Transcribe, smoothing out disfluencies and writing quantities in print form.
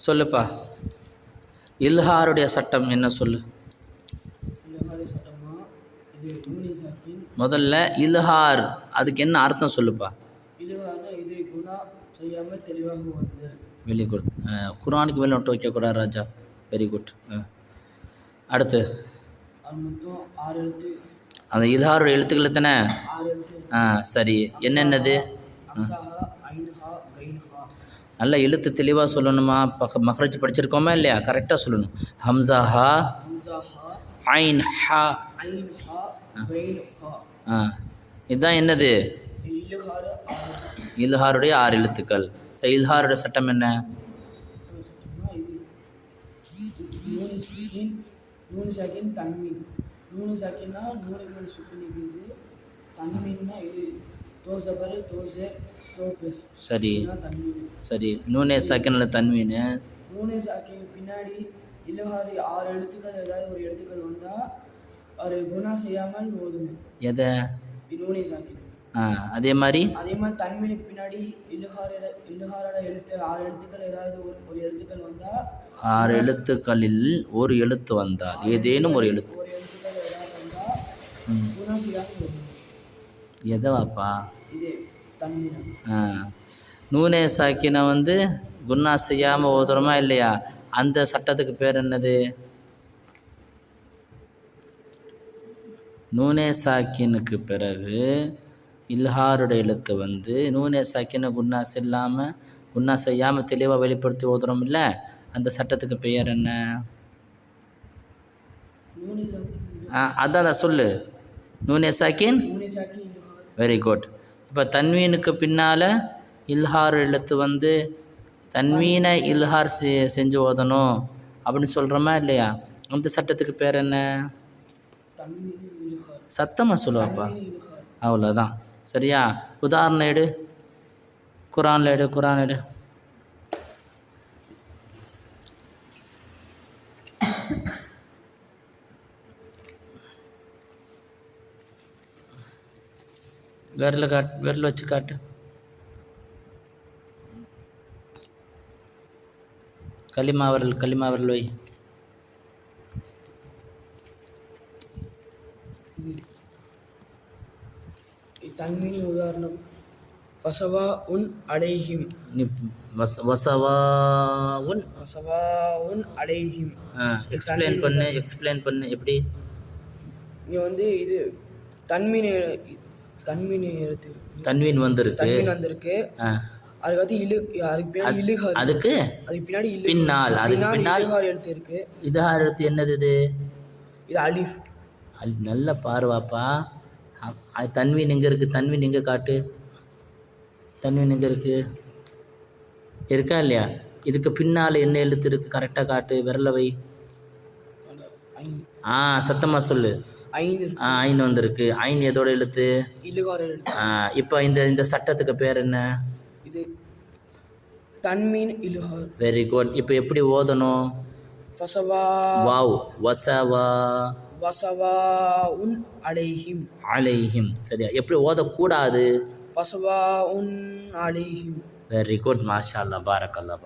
சொல்லுப்பா. இல்ஹாருடைய சட்டம் என்ன சொல்லு. முதல்ல இல்ஹார் அதுக்கு என்ன அர்த்தம் சொல்லுப்பா. Very good. குர்ஆனுக்கு மேலே நோட்டு வைக்கக்கூடாது ராஜா. Very good. அடுத்து அந்த இல்ஹாருடைய எழுத்துக்கள் எத்தனை? சரி. என்னென்னது? நல்ல எழுத்து தெளிவாக சொல்லணுமா? மஹ்ரஜ் படிச்சிருக்கோமா இல்லையா? கரெக்டாக சொல்லணும். ஹம்சா ஹா, ஐன் ஹா. இதுதான் என்னது? இல்ஹாருடைய 6 எழுத்துக்கள். சரி, இல்ஹாருடைய சட்டம் என்ன? சரி சரி. நூனே சாக்கின்ல தன்வீன். நூனே சாக்கின் பின்னாடி இல்ஹாரி 6 எழுத்துக்கள் ஏதாவது ஒரு எழுத்துக்கள் வந்தால் ஒரு குணா செய்யாமல் ஓதுமே. எதை? நூனே சாக்கின். அதே மாதிரி தன்வீனுக்கு பின்னாடி இல்ஹாரோட எழுத்து 6 எழுத்துக்கள் ஏதாவது ஒரு எழுத்துக்கள் வந்தால் 6 எழுத்துக்களில் ஒரு எழுத்து வந்தால் ஏதேனும் ஒரு எழுத்து ஏதாவது வந்தால் குணா செய்யாமல் ஓதுமே. எதவாப்பா? இதே தன்வீன். நூனே சாக்கினை வந்து குன்னா செய்யாமல் ஓதுறோமா இல்லையா? அந்த சட்டத்துக்கு பேர் என்னது? நூனே சாக்கினுக்கு பிறகு இல்ஹாருடைய எழுத்து வந்து நூனே சாக்கினை குன்னா செய்யாமல் தெளிவாக வெளிப்படுத்தி ஓதுறோம் இல்லை? அந்த சட்டத்துக்கு பெயர் என்ன? அதான் சொல்லு. நூனே சாக்கின். Very good. இப்போ தன்வீனுக்கு பின்னால் இல்ஹார் எழுத்து வந்து தன்வீனை இல்ஹார் செஞ்சு ஓதணும் அப்படின்னு சொல்கிறோமா இல்லையா? அந்த சட்டத்துக்கு பேர் என்ன? சத்தமாக சொல்லுவாப்பா. அவ்வளோதான். சரியா? உதாரணம் எடு. குர்ஆனில் எடு. விரல வச்சு காட்டு. கலிமா விரல் வை. தன்வீன் உதாரணம் வசவா உன் அலைஹிம். அலைஹிம். எக்ஸ்பிளைன் பண்ணு எப்படி? இங்கே வந்து இது தன்வீன் வந்திருக்கு. அதுக்கு பின்னால் எழுத்து இருக்கு. இல்ஹார் எழுத்து என்னது? இது அலிஃப். நல்ல பார்வாப்பா. தன்வீன் எங்கே இருக்குது? தன்வீன் எங்கே காட்டு. தன்வீன் எங்கே இருக்குது? இருக்கா இல்லையா? இதுக்கு பின்னால் என்ன எழுத்து இருக்குது? கரெக்டாக காட்டு. விரல வை. சத்தமாக சொல்லு. ஐன் வந்திருக்கு. ஐன் எதோட எழுத்து? இப்போ இந்த சட்டத்துக்கு பேர் என்ன? இது தன்வீன் இல்ஹார். Very good. இப்போ எப்படி ஓதணும்? வசவா உன் அலைஹிம். சரியா? எப்படி ஓதக்கூடாது? வசவா உன் அலைஹிம். Very good. மாஷா அல்லாஹ். பாரக்கல்லாஹ்.